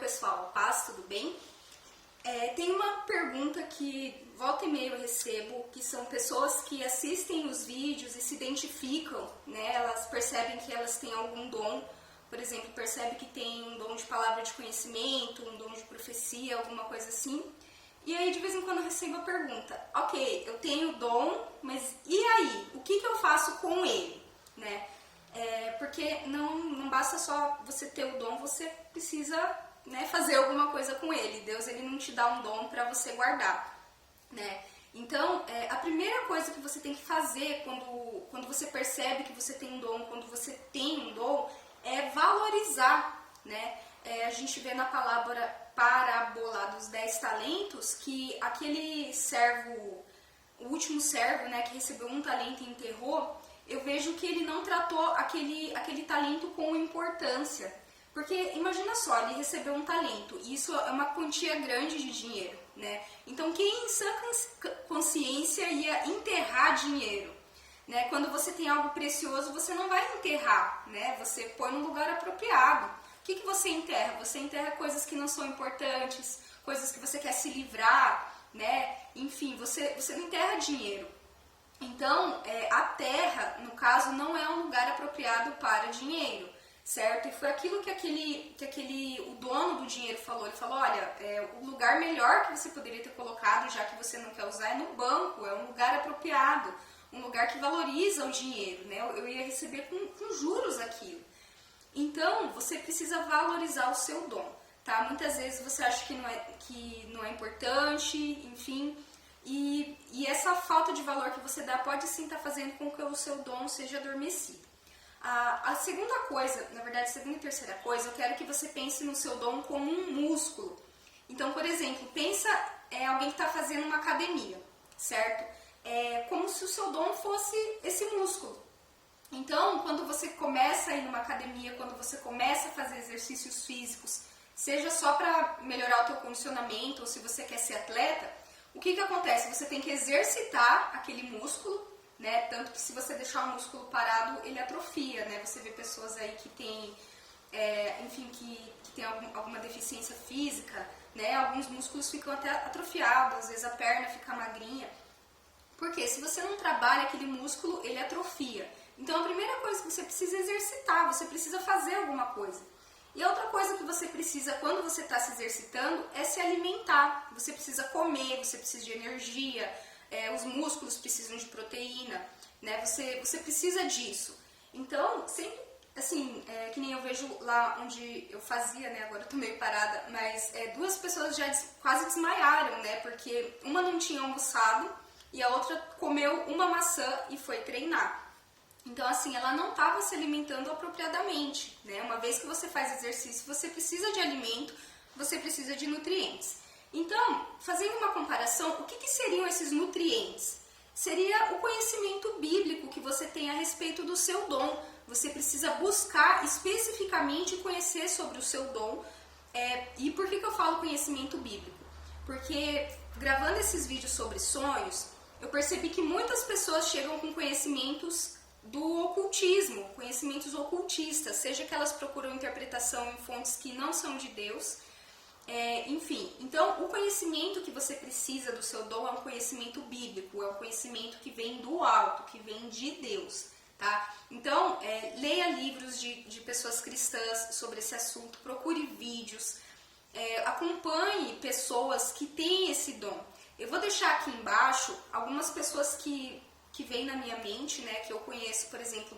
pessoal, paz, tudo bem? Tem uma pergunta que volta e meia eu recebo, que são pessoas que assistem os vídeos e se identificam, né? Elas percebem que elas têm algum dom, por exemplo, percebem que tem um dom de palavra de conhecimento, um dom de profecia, alguma coisa assim. E aí de vez em quando eu recebo a pergunta, ok, eu tenho dom, mas e aí? O que eu faço com ele, né? Porque não basta só você ter o dom, você precisa, né, fazer alguma coisa com ele. Deus ele não te dá um dom para você guardar, né? Então, a primeira coisa que você tem que fazer quando você percebe que você tem um dom, quando você tem um dom, é valorizar, né? A gente vê na parábola dos 10 talentos que aquele servo, o último servo, né, que recebeu um talento e enterrou, eu vejo que ele não tratou aquele talento com importância. Porque imagina só, ele recebeu um talento, e isso é uma quantia grande de dinheiro, né? Então quem em sã consciência ia enterrar dinheiro? Né? Quando você tem algo precioso, você não vai enterrar, né? Você põe no lugar apropriado. O que você enterra? Você enterra coisas que não são importantes, coisas que você quer se livrar, né? Enfim, você não enterra dinheiro. Então, a terra, no caso, não é um lugar apropriado para dinheiro, certo? E foi aquilo que o dono do dinheiro falou. Ele falou, olha, o lugar melhor que você poderia ter colocado, já que você não quer usar, é no banco, é um lugar apropriado, um lugar que valoriza o dinheiro, né? Eu ia receber com juros aquilo. Então, você precisa valorizar o seu dom, tá? Muitas vezes você acha que não é importante, enfim... E essa falta de valor que você dá pode sim estar fazendo com que o seu dom seja adormecido. A segunda coisa, na verdade, a segunda e terceira coisa, eu quero que você pense no seu dom como um músculo. Então, por exemplo, pensa alguém que está fazendo uma academia, certo? Como se o seu dom fosse esse músculo. Então, quando você começa a ir numa academia, quando você começa a fazer exercícios físicos, seja só para melhorar o teu condicionamento ou se você quer ser atleta, o que acontece? Você tem que exercitar aquele músculo, né? Tanto que se você deixar o músculo parado, ele atrofia, né? Você vê pessoas aí que tem, que tem alguma deficiência física, né? Alguns músculos ficam até atrofiados, às vezes a perna fica magrinha. Porque se você não trabalha aquele músculo, ele atrofia. Então a primeira coisa que você precisa exercitar, você precisa fazer alguma coisa. E a outra coisa que você precisa quando você está se exercitando é se alimentar. Você precisa comer, você precisa de energia, os músculos precisam de proteína, né? Você precisa disso. Então, sempre, assim, que nem eu vejo lá onde eu fazia, né? Agora eu tô meio parada, mas duas pessoas já quase desmaiaram, né? Porque uma não tinha almoçado e a outra comeu uma maçã e foi treinar. Então, assim, ela não estava se alimentando apropriadamente, né? Uma vez que você faz exercício, você precisa de alimento, você precisa de nutrientes. Então, fazendo uma comparação, o que seriam esses nutrientes? Seria o conhecimento bíblico que você tem a respeito do seu dom. Você precisa buscar especificamente conhecer sobre o seu dom. E por que eu falo conhecimento bíblico? Porque gravando esses vídeos sobre sonhos, eu percebi que muitas pessoas chegam com conhecimentos do ocultismo, conhecimentos ocultistas, seja que elas procuram interpretação em fontes que não são de Deus, enfim. Então, o conhecimento que você precisa do seu dom é um conhecimento bíblico, é um conhecimento que vem do alto, que vem de Deus, tá? Então, leia livros de pessoas cristãs sobre esse assunto, procure vídeos, acompanhe pessoas que têm esse dom. Eu vou deixar aqui embaixo algumas pessoas que vem na minha mente, né, que eu conheço, por exemplo,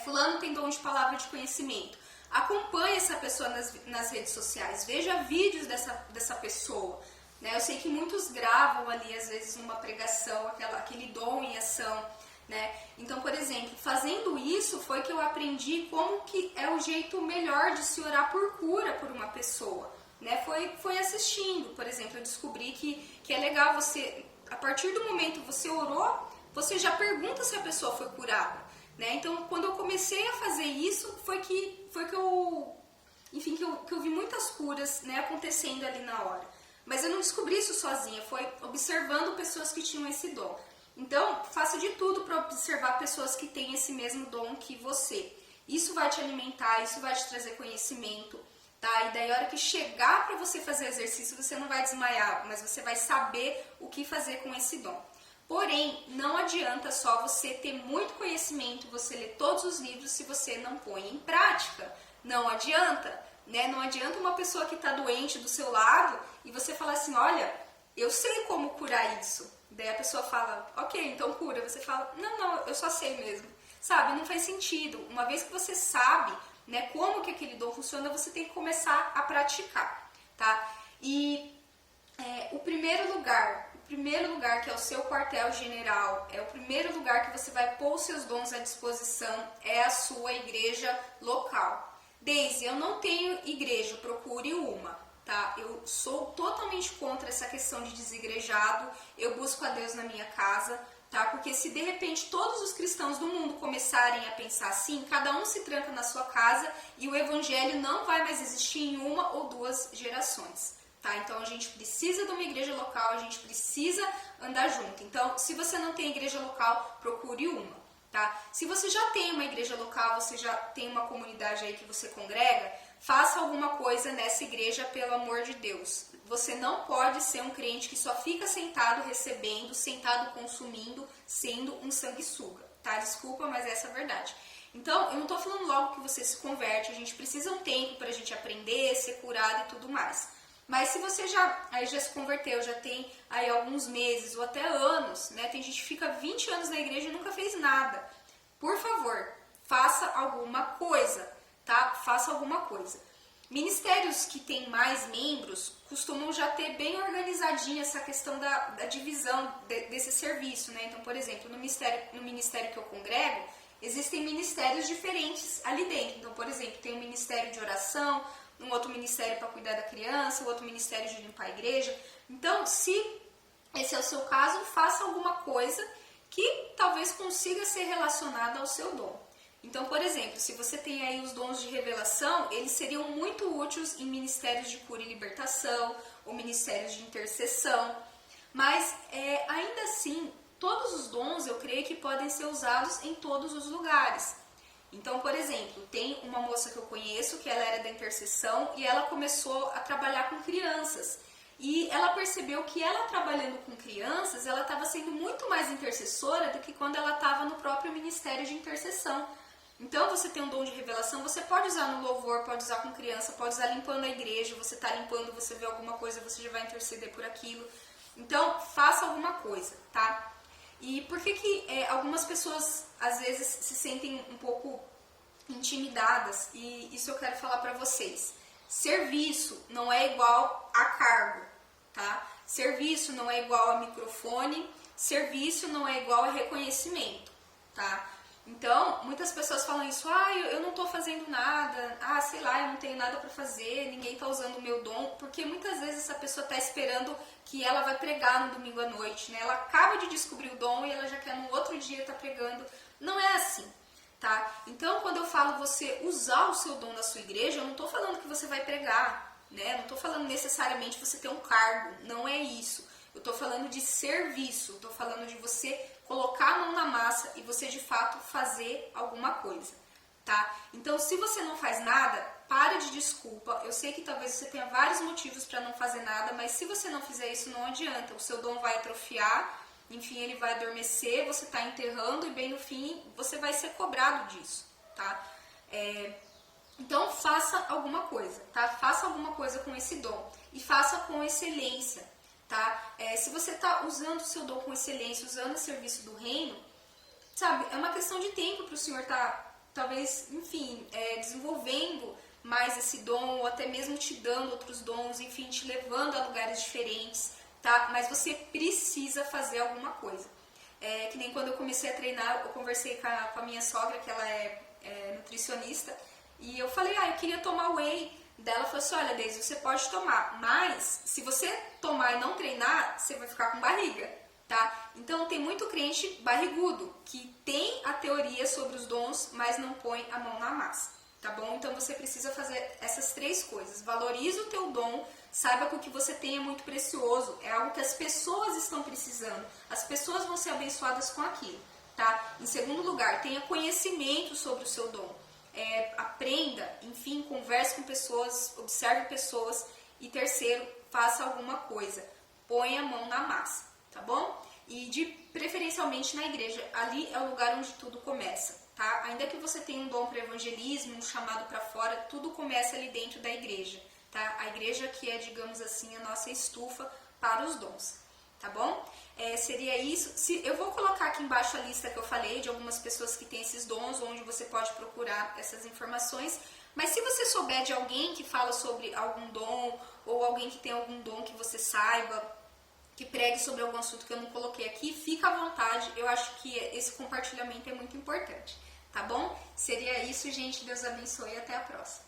fulano tem dom de palavra de conhecimento. Acompanhe essa pessoa nas redes sociais, veja vídeos dessa pessoa. Né? Eu sei que muitos gravam ali, às vezes, uma pregação, aquele dom em ação. Né? Então, por exemplo, fazendo isso foi que eu aprendi como que é o jeito melhor de se orar por cura por uma pessoa. Né? Foi assistindo, por exemplo, eu descobri que é legal você, a partir do momento que você orou, você já pergunta se a pessoa foi curada, né? Então, quando eu comecei a fazer isso, foi que eu vi muitas curas, né, acontecendo ali na hora. Mas eu não descobri isso sozinha, foi observando pessoas que tinham esse dom. Então, faça de tudo para observar pessoas que têm esse mesmo dom que você. Isso vai te alimentar, isso vai te trazer conhecimento. tá? E daí a hora que chegar para você fazer exercício, você não vai desmaiar, mas você vai saber o que fazer com esse dom. Porém, não adianta só você ter muito conhecimento, você ler todos os livros se você não põe em prática. Não adianta, né? Não adianta uma pessoa que está doente do seu lado e você falar assim, olha, eu sei como curar isso. Daí a pessoa fala, ok, então cura. Você fala, não, eu só sei mesmo. Sabe, não faz sentido. Uma vez que você sabe, né, como que aquele dom funciona, você tem que começar a praticar, tá? E o primeiro lugar que é o seu quartel-general, é o primeiro lugar que você vai pôr os seus dons à disposição, é a sua igreja local. Daisy, eu não tenho igreja, procure uma, tá? Eu sou totalmente contra essa questão de desigrejado, eu busco a Deus na minha casa, tá? Porque se de repente todos os cristãos do mundo começarem a pensar assim, cada um se tranca na sua casa e o evangelho não vai mais existir em uma ou duas gerações. Tá? Então a gente precisa de uma igreja local, a gente precisa andar junto. Então, se você não tem igreja local, procure uma. Tá? Se você já tem uma igreja local, você já tem uma comunidade aí que você congrega, faça alguma coisa nessa igreja, pelo amor de Deus. Você não pode ser um crente que só fica sentado recebendo, sentado consumindo, sendo um sanguessuga. Tá? Desculpa, mas essa é a verdade. Então, eu não estou falando logo que você se converte, a gente precisa um tempo para a gente aprender, ser curado e tudo mais. Mas se você já se converteu, já tem aí alguns meses ou até anos, né? Tem gente que fica 20 anos na igreja e nunca fez nada. Por favor, faça alguma coisa, tá? Faça alguma coisa. Ministérios que têm mais membros costumam já ter bem organizadinha essa questão da divisão desse serviço, né? Então, por exemplo, no ministério que eu congrego, existem ministérios diferentes ali dentro. Então, por exemplo, tem um ministério de oração, um outro ministério para cuidar da criança, um outro ministério de limpar a igreja. Então, se esse é o seu caso, faça alguma coisa que talvez consiga ser relacionada ao seu dom. Então, por exemplo, se você tem aí os dons de revelação, eles seriam muito úteis em ministérios de cura e libertação, ou ministérios de intercessão. Mas, ainda assim, todos os dons, eu creio que podem ser usados em todos os lugares. Então, por exemplo, tem uma moça que eu conheço que ela era da intercessão e ela começou a trabalhar com crianças. E ela percebeu que ela trabalhando com crianças, ela estava sendo muito mais intercessora do que quando ela estava no próprio ministério de intercessão. Então, você tem um dom de revelação, você pode usar no louvor, pode usar com criança, pode usar limpando a igreja, você está limpando, você vê alguma coisa, você já vai interceder por aquilo. Então, faça alguma coisa, tá? E por que algumas pessoas às vezes se sentem um pouco intimidadas? E isso eu quero falar para vocês. Serviço não é igual a cargo, tá? Serviço não é igual a microfone, serviço não é igual a reconhecimento, tá? Então, muitas pessoas falam isso, eu não estou fazendo nada, sei lá, eu não tenho nada para fazer, ninguém está usando o meu dom, porque muitas vezes essa pessoa está esperando que ela vai pregar no domingo à noite, né? Ela acaba de descobrir o dom e ela já quer no outro dia estar pregando. Não é assim, tá? Então, quando eu falo você usar o seu dom na sua igreja, eu não estou falando que você vai pregar, né? Eu não estou falando necessariamente você ter um cargo, não é isso. Eu estou falando de serviço, estou falando de você colocar a mão na massa e você de fato fazer alguma coisa, tá? Então, se você não faz nada, para de desculpa. Eu sei que talvez você tenha vários motivos para não fazer nada, mas se você não fizer isso, não adianta. O seu dom vai atrofiar, enfim, ele vai adormecer, você está enterrando e bem no fim você vai ser cobrado disso, tá? Então, faça alguma coisa, tá? Faça alguma coisa com esse dom e faça com excelência. Tá? Se você está usando o seu dom com excelência, usando o serviço do reino, sabe, é uma questão de tempo para o Senhor estar, talvez, enfim, desenvolvendo mais esse dom, ou até mesmo te dando outros dons, enfim, te levando a lugares diferentes, tá? Mas você precisa fazer alguma coisa. Que nem quando eu comecei a treinar, eu conversei com a minha sogra, que ela é nutricionista, e eu falei, eu queria tomar whey. Daí ela falou assim, olha, Deise, você pode tomar, mas se você tomar e não treinar, você vai ficar com barriga, tá? Então tem muito crente barrigudo, que tem a teoria sobre os dons, mas não põe a mão na massa, tá bom? Então você precisa fazer essas três coisas. Valorize o teu dom, saiba que o que você tem é muito precioso, é algo que as pessoas estão precisando, as pessoas vão ser abençoadas com aquilo, tá? Em segundo lugar, tenha conhecimento sobre o seu dom. aprenda, enfim, converse com pessoas, observe pessoas e terceiro, faça alguma coisa, põe a mão na massa, tá bom? E preferencialmente na igreja, ali é o lugar onde tudo começa, tá? Ainda que você tenha um dom para evangelismo, um chamado para fora, tudo começa ali dentro da igreja, tá? A igreja que é, digamos assim, a nossa estufa para os dons, tá bom? Seria isso. Eu vou colocar aqui embaixo a lista que eu falei de algumas pessoas que têm esses dons, onde você pode procurar essas informações. Mas se você souber de alguém que fala sobre algum dom, ou alguém que tem algum dom que você saiba, que pregue sobre algum assunto que eu não coloquei aqui, fica à vontade. Eu acho que esse compartilhamento é muito importante, tá bom? Seria isso, gente. Deus abençoe e até a próxima.